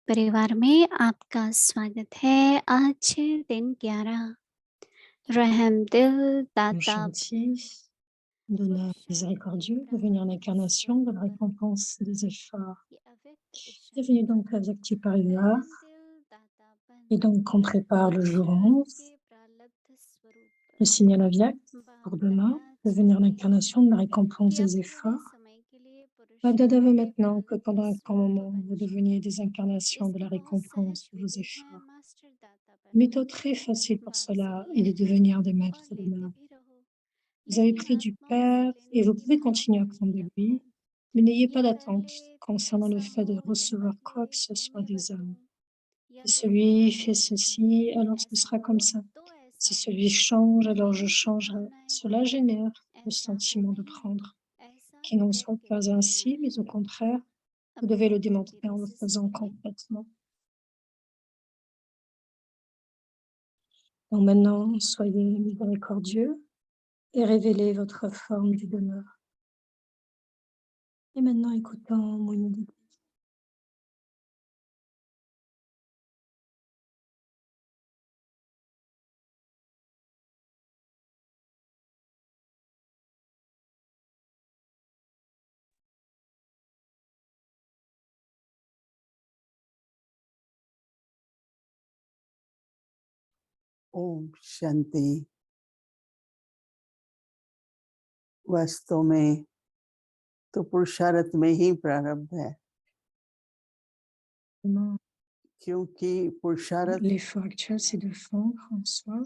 परिवार में आपका स्वागत है। आज है दिन 11, रहम दिल Ange दाता gentil, donneur पुरुषार्थ में miséricordieux, devenir प्रारब्ध l'incarnation de la स्वरूप récompense des efforts. ये अव्यक्त Devenez इच्छाएं donc avec par hasard, रहम दिल दातापन et donc on prépare le jour पुरुषार्थ 11, के प्रारब्ध स्वरूप le signal aviaque बाप pour demain, दादा devenir चाहते हैं l'incarnation de la récompense कि des अब थोड़े efforts. समय के लिए Bab Dada पुरुषार्थ veut के maintenant que प्रारब्ध pendant un grand स्वरूप moment, बन vous जाएं। deveniez des incarnations de इसकी la बहुत récompense सहज de vos विधि है efforts. मास्टर दाता Méthode बनना। très facile pour बाप से cela est लिया de है devenir des और maîtres लेते d'honneur. भी रहो, Vous avez लेकिन pris du आत्माओं से Père लेने et vous की pouvez भाव continuer à नहीं prendre de रखो। lui, mais n'ayez ये pas कर d'attente ले तो concernant le ऐसा fait हो, de यह recevoir कर quoi que ले ce तो soit मैं des बदलूं, hommes. या Si ये कर celui ले fait तो ceci, alors ce ऐसा sera comme हो ça. तो Si ऐसा हो। celui change, alors je बदलने की changerai. भावनाएं Cela हैं, génère le ऐसा हो sentiment de नहीं, prendre. ऐसा Qui n'en soit करके pas दिखाना ainsi, mais है। au contraire, vous devez अपने le démontrer en फुर्तीले le से faisant सुनिए। concrètement. Donc maintenant, soyez miséricordieux et révélez votre forme du donneur. Et maintenant, écoutons mon idée. Om शांति। वास्तव में तो पुरुषार्थ में ही प्रारब्ध है, Vraiment, क्योंकि पुरुषार्थ l'effort actuel, c'est de fondre en soi,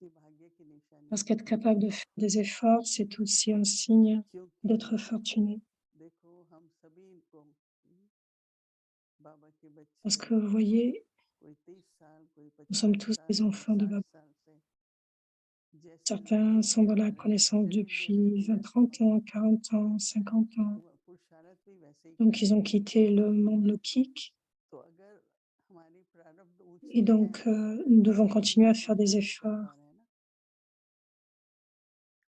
की भाग्य की निशानी parce है। qu'être capable de faire des efforts, c'est aussi un signe क्योंकि d'être fortuné. देखो हम सभी को बाबा के बच्चे Parce हैं, que vous voyez, कोई 30 साल, कोई nous sommes 50 tous साल, des कोई enfants de 60 Baba. साल से जैसे Certains sont dans la हमारे connaissance शरीर में रहने depuis 20, व्यस्त 30 हैं, ans, 40 ans, 50 ans. वो पुरुषार्थ भी वैसे ही Donc, ils करते ont हैं। quitté le monde lौकिque. तो अगर हमारी प्रारब्ध Et ऊंची है, donc, nous devons तभी continuer हम à faire des पुरुषार्थ कर efforts. पा रहे हैं ना।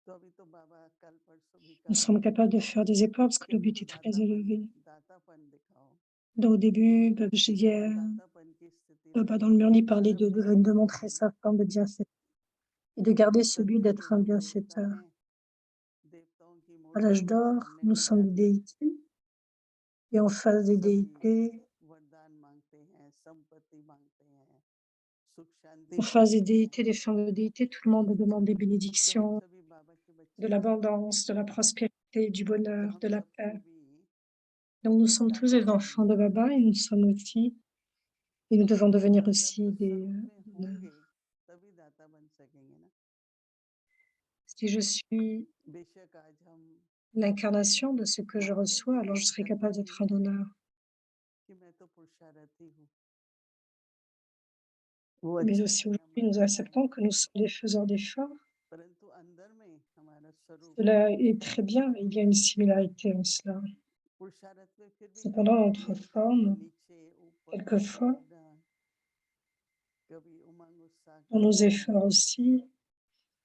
तो अभी तो बाबा कल परसों भी Nous कहा sommes capables de faire des efforts parce que कि le अभी but तो est très élevé. दातापन दिखाओ। Donc, au début, j'ai dit, तो दातापन की स्थिति Baba से dans le mur, il parlait प्रारब्ध से de मुक्त montrer होना, sa forme de bienfaiteur et de garder ce but Satyug d'être un युग में देवता bienfaiteur. हैं, देवताओं की À l'âge मूर्तियों के d'or, सामने nous में sommes des जाके déités et en face des सभी déités, वरदान मांगते हैं, संपत्ति मांगते हैं, सुख शांति en face des मांगते हैं। déités, des formes de déités, tout le monde demande des तो हम bénédictions, सभी बाबा के de बच्चे हैं, l'abondance, de la prospérité, du तो bonheur, हम de la सबको paix. भी Donc, nous sommes tous des दातापन enfants de Baba et nous sommes aussi, et nous devons devenir aussi प्रारब्ध des स्वरूप में donneurs. होंगे तभी दाता बन सकेंगे ना। Si je suis बेशक आज हम l'incarnation de ce que je मानते reçois, भी alors je हैं, serai करते capable भी d'être un हैं donneur. कि मैं तो पुरुषार्थी हूँ, वो Mais अच्छा aussi है, aujourd'hui, हमारा nous अच्छा है, acceptons que nous sommes des faiseurs d'efforts. परंतु अंदर में हमारा स्वरूप Cela est très bien, il y a une similarité en cela. पुरुषार्थ में फिर भी Cependant, कभी notre कभी forme, नीचे ऊपर quelquefois, सीधा, कभी उमंग उत्साह dans का nos भाव, efforts aussi,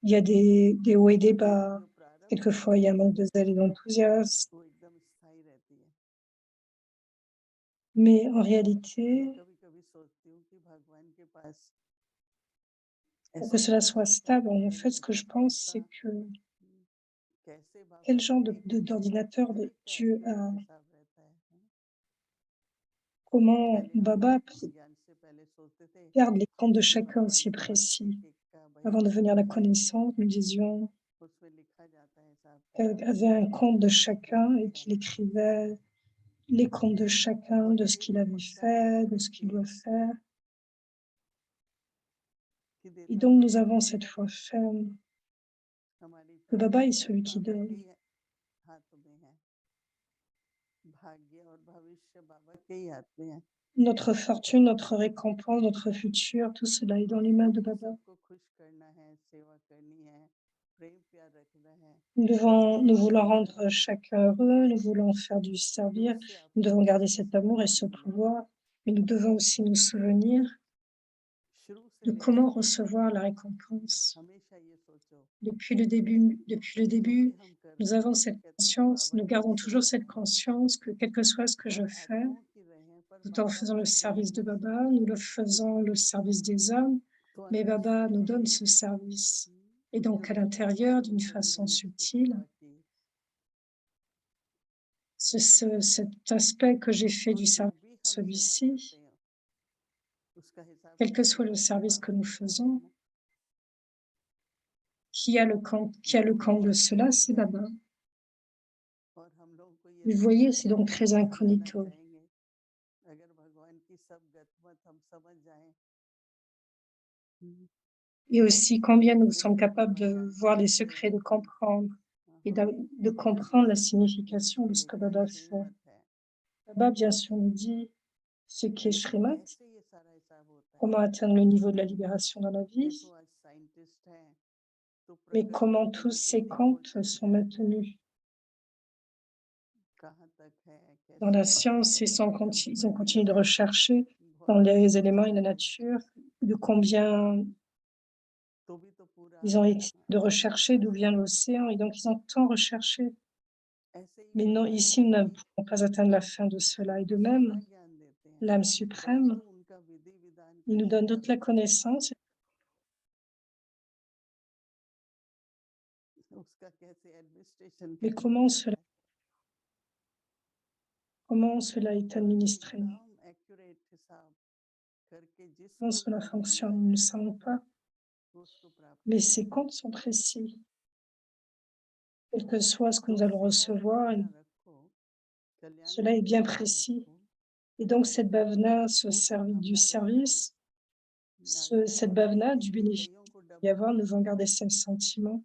il y a des hauts et des लेकिन bas. जो प्रारब्ध है Quelquefois, il y a un manque de zèle et d'enthousiasme. वो एकदम स्थायी रहती है। Mais en मैं réalité, कभी कभी सोचती हूँ कि भगवान के पास pour que ऐसा cela क्या soit होता stable, en है, fait, ce que je pense, ऐसा c'est que कैसे quel बाबा genre एक d'ordinateur हर एक का Dieu एक a, अलग हिसाब रहता है। comment पहले हम Baba ज्ञान से पहले सोचते थे garde les comptes de कि chacun भगवान aussi के पास précis. एक एक का Avant de बयान venir à la होता है, connaissance, nous disions उसमें लिखा जाता है हिसाब qu'elle किताब, avait un compte de क्या chacun et लिखा qu'il है। écrivait les comptes de chacun, और de ce फिर qu'il avait उत्साह इस fait, de बात ce qu'il की doit faire. कि Et देता donc, कौन nous है, avons cette foi ferme हमारी que Baba est प्रारब्ध celui qui बाबा के donne. हाथ में है, भाग्य और भविष्य बाबा के ही हाथ में है। Notre fortune, notre récompense, notre futur, tout cela est dans les mains de तो Baba. सबको खुश करना है, सेवा करनी है, प्रेम प्यार रखना है, बस Nous इतना voulons करना rendre है। chacun heureux, nous voulons faire du servir, दूर से nous आपको devons garder किसी cet से amour et ce भगवान मिलाएंगे, pouvoir, mais nous devons aussi nous souvenir शुरू से de लेकर comment अंत तक recevoir la récompense. हमेशा ये सोचो Depuis le कि जो भी début, हम कर nous रहे avons हैं, cette कहते हैं conscience, बाबा nous की gardons toujours सेवा cette है, conscience que quel que soit ce que je पर fais, आत्माओं की रहे हैं, पर Tout en faisant le service de Baba, nous le faisons le service des hommes, तो mais अंदर Baba nous donne से ce service. Et जो donc, à दर्शन l'intérieur, की d'une जो façon मिलने की subtile, सेवा की cet aspect que j'ai fait तो du जो service, भी हम सेवा celui-ci, करते हैं उसका हिसाब quel que किताब soit le बाबा service que nous लेते हैं, faisons, है ना? qui a le compte de cela, c'est Baba. और हम लोगों को ये Vous सब voyez, c'est donc जानकारी très कैसे लेना incognito. चाहेंगे अगर भगवान की सब गतमत हम समझ जाएं Et aussi, combien nous sommes देखो capables बाबा de यहाँ voir les कैसे secrets, de comprendre et हमें de comprendre la signification de ce que ये जो Baba fait. श्रीमत है Baba, bien sûr, nous dit ce qui est इसमें Shrimat, कैसे ये सारा हिसाब होता है comment atteindre le niveau de la libération dans la vie, देखो आज साइंटिस्ट हैं तो mais प्रकृति comment की tous ces कितनी comptes voltage sont है maintenus. कहाँ तक है Dans कैसे la है science, सब उसमें ils ont ऊपर continué de नीचे rechercher dans बहुत les éléments et la science nature de combien तो भी तो पूरा ils ont été de ऐसे ही rechercher d'où vient possible l'océan. Et donc, ils ont tant recherché. ऐसे ही Mais non, बाबा ici, nous ne हमें pouvons pas atteindre la fin de cela. Et de सारा même, ज्ञान देते हैं l'âme suprême, परंतु उनका विधि विधान il nous कैसे donne toute la करना है connaissance. उसका कैसे एडमिनिस्ट्रेशन Mais करना पड़ता है comment cela est परंतु administré, एकदम एक्यूरेट हिसाब करके comment जिसको cela जो मिलना fonctionne, nous ne है savons pas. वो उसको प्राप्त Mais करना ces है comptes sont précis. Quel que soit ce que तो nous allons सेवा recevoir, भावना रखो cela est कल्याणकारी bien भावना précis. रखो Et donc, cette bhavana, ce वो जो du भावना रखो service, आज cette बाबा bhavana कहते du हैं कि bénéfice कईयों को qu'il peut y double avoir, nous मिलता allons है garder ces sentiments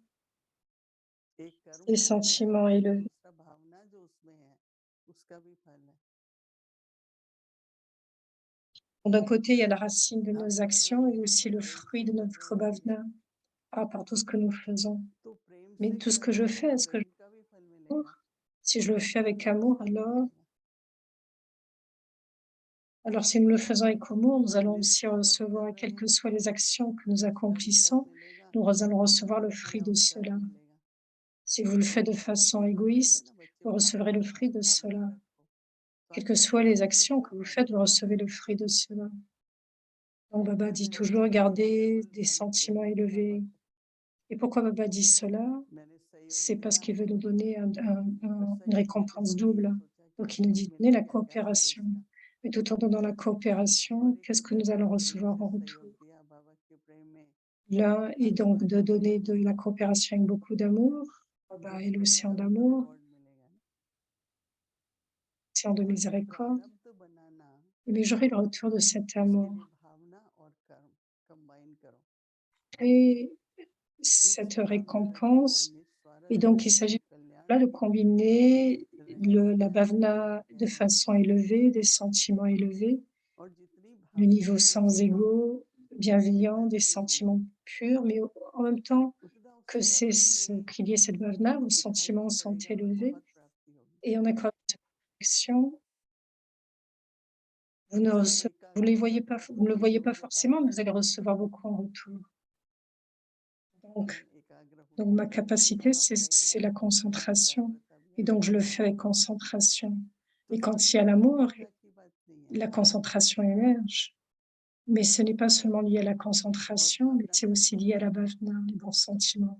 एक कर्म ces फल भी sentiments आता है élevés. दूसरा भावना जो उसमें है उसका भी फल है D'un côté, il y a la racine de आप nos कर actions रहे et हो aussi तो le प्रेम fruit से de कर notre रहे हो bhavana, par tout ce que nous faisons. तो प्रेम Mais से tout ce कर que je रहे हो fais, est-ce que je प्रेम का भी फल मिलेगा si je le fais avec भक्ति का amour, फल भी मिलेगा alors si nous le faisons avec amour, nous allons aussi निष्काम recevoir, कर quelles रहे que हो soient les actions que nous उसका भी फल accomplissons, मिलेगा nous allons recevoir le भक्ति fruit का de उसका भी cela. मिलेगा Si vous le faites de बाबा façon जैसे कहते हैं égoïste, ना बच्चे vous recevrez भावना le रखो fruit de भावना cela. रखो तो Quelles आज que soient भावना les रखो actions तो que vous फल faites, vous मिलेगा recevez le fruit de cela. Donc Baba dit अगर toujours अच्छे कर्म garder डबल des धम sentiments देने हैं बाबा élevés. को Et pourquoi Baba dit cela? मैंने सहयोग C'est parce दिया qu'il veut है nous donner और une सहयोग देते récompense समय ये double. सोचा कि Donc il nous क्या dit, donnez la मिलेगा क्या फल coopération. इसका Mais tout en donnant la और coopération, एक qu'est-ce que होता nous है कि allons प्रेम recevoir से en सहयोग retour? दिया बाबा के प्रेम में L'un est अच्छी donc de बातें donner de करेंगे la coopération avec beaucoup d'amour. Baba est दूसरों में l'océan हमको d'amour, रिवॉर्ड मिलेगा ना l'océan de और जो miséricorde. प्रारब्ध बनाना Mais j'aurai le retour de cet उसके amour. लिए भावना और कर्म कंबाइन करो Et एक cette ही भावना रखो récompense, et निस्वार्थ donc il रखो s'agit là de कल्याणकारी combiner रहम la दया bhavana करके de façon élevée, des sentiments élevés, और जितनी du niveau भावनाएं sans ego, bienveillant, des अच्छी होंगी sentiments purs, mais en même temps उतना उस que c'est कर्म में qu'il y ait cette bhavana, vos दिखाई sentiments भी sont पड़ेगा और élevés, बहुत प्राप्ति होगी et en accordant cette action, vous ne, जब vous les एकाग्र voyez pas, चित्त vous ne le होके voyez pas योग्यता forcément, mais vous allez प्राप्त recevoir होगी beaucoup en retour. Donc, मन एकाग्र donc होके ma करेंगे capacité, वहाँ प्रेम c'est है la वहाँ concentration, एकाग्रता भी et donc je आएगी le fais avec concentration. तो Et ये quand il y a केवल l'amour, योग्यता की बात नहीं है la concentration émerge. Mais ce n'est pas seulement lié à la और concentration, mais भावना c'est aussi रखो lié à la bhavana, les bons sentiments.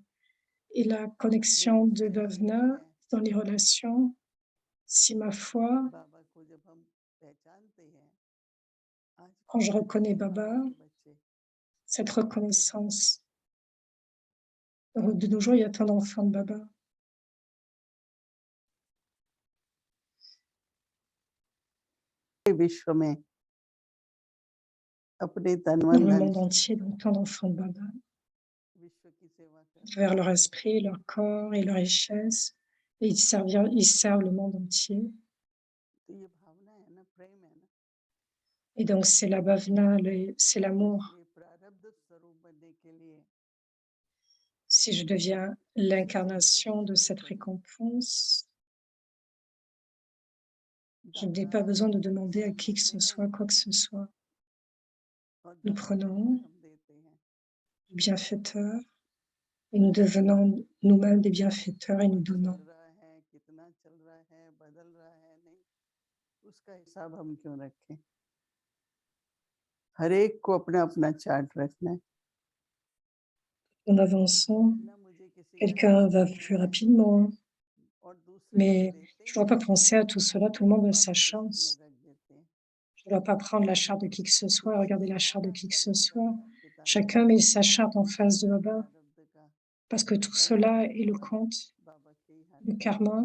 Et la मेरी connexion de सहयोगी bhavana है dans les relations, si ma foi, बाबा को जब हम पहचानते हैं आज quand je reconnais कितने Baba, बाबा के बच्चे cette जो reconnaissance, de nos jours, il y a tant d'enfants de Baba. विश्व में अपने तन Dans मन le धन monde entier, donc tant d'enfants de Baba, विश्व की सेवा कर रहे vers हैं leur esprit, leur corps et leur richesse, et ils servent le monde entier. तो ये भावना है ना प्रेम है ना Et donc c'est la bhavana, c'est l'amour. इसलिए प्रारब्ध स्वरूप बनने के लिए Si je deviens l'incarnation de cette récompense, je n'ai pas दातार besoin de बनने demander à इसलिए qui que बनते ce soit हैं quoi que ce soit. और Nous दाता prenons बनकर हम देते हैं du bienfaiteur et nous devenons nous-mêmes des bienfaiteurs et nous वो चल donnons. रहा है कितना चल रहा है बदल रहा है नहीं उसका हिसाब हम क्यों रखें? हर एक को अपना-अपना चार्ट रखना है। En avançant, ना मुझे किसी का quelqu'un va चार्ट plus मिलता है rapidement, और दूसरे लोग mais देते je ही ne dois pas नहीं penser à tout cela, tout le monde a sa वापस उसमें chance. रख देते हैं। Je ne dois pas prendre la charte de qui que ce soit, क्योंकि regarder la charte de सारा qui que ce कर्म soit. बंधन पिता ने Chacun met sa charte en face de सारा Baba, प्रारब्ध का parce que tout कलम cela est le सब compte, बाबा के ही हाथ le में है। karma.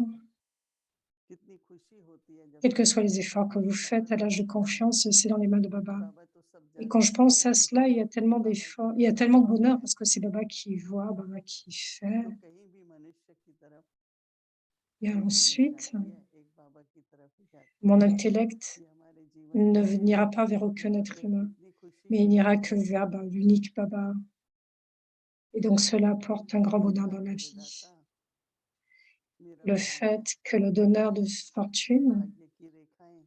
कितनी खुशी होती है जब Quels que soient les समझते efforts हैं que vous कि faites, à बाबा l'âge de के हाथ में confiance, c'est dans les mains de है। Baba. बाबा तो सब Et quand je जानते pense हैं à cela, il y a tellement बाबा की d'efforts, il y a तरफ tellement de देखते bonheur, हैं parce que c'est Baba qui voit, Baba qui fait. तो कहीं भी मनुष्य की तरफ Et बुद्धि नहीं ensuite, जाती है, एक बाबा की तरफ ही जाती mon है। intellect ये हमारे जीवन ne का n'ira pas vers aucun être एक humain, कितनी खुशी mais की il n'ira बात que है vers l'unique Baba. Et donc cela apporte un grand bonheur dans la vie. भाग्यविधाता मेरा Le भाग्य fait que le donneur de fortune भाग्य की रेखाएं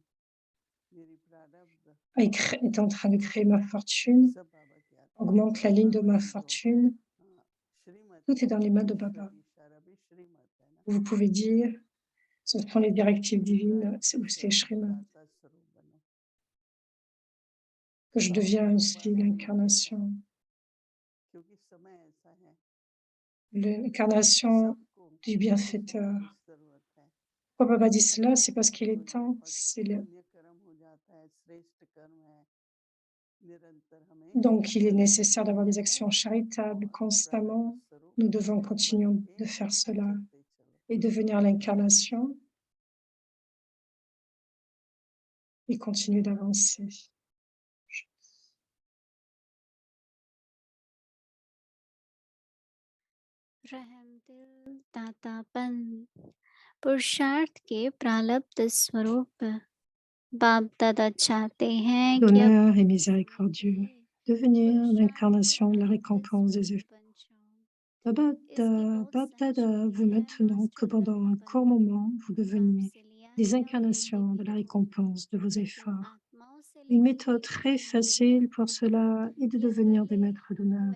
मेरी प्रारब्ध est en train de créer ma fortune, सब बाबा के हाथ में augmente la और ligne de बाबा ma की जो fortune, श्रीमत tout है est dans les mains de ईश्वर Baba. इशारा भी श्रीमत है ना Vous pouvez dire, ce sont les directives divines, प्रारब्ध c'est les स्वरूप Shriman, दाता स्वरूप बनो que je और deviens वो aussi वादा भी किया है l'incarnation. क्योंकि समय ऐसा है L'incarnation सबको du सीखने bienfaiteur. की जरूरत है Pourquoi Baba dit cela? C'est parce qu'il तो est temps. पुण्य कर्म हो जाता है श्रेष्ठ कर्म है निरंतर हमें Donc, il est करते nécessaire रहना d'avoir des है actions charitables और प्रारब्ध constamment. स्वरूप Nous devons continuer बन के de faire cela चलते चलो et devenir l'incarnation et continuer d'avancer. रहमदिल दातापन पुरुषार्थ के प्रारब्ध स्वरूप बाप दादा चाहते हैं कि अब Donneur et miséricordieux, devenir l'incarnation de la récompense des efforts. Baba veut maintenant que pendant un court moment, vous deveniez des incarnations de la récompense de vos efforts. Une méthode très facile pour cela est de devenir des maîtres d'honneur.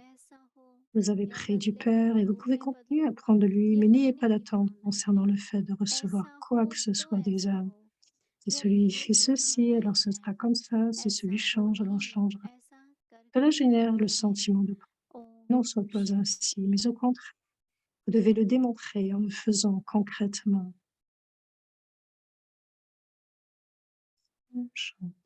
Vous avez pris du Père et vous pouvez continuer à prendre de lui, mais n'ayez pas d'attente concernant le fait de recevoir quoi que ce soit des âmes. Si celui fait ceci, alors ce sera comme ça. Si celui change, alors changera. Cela génère le sentiment de non, ce n'est pas ainsi, mais au contraire, vous devez le démontrer en le faisant concrètement. Chante.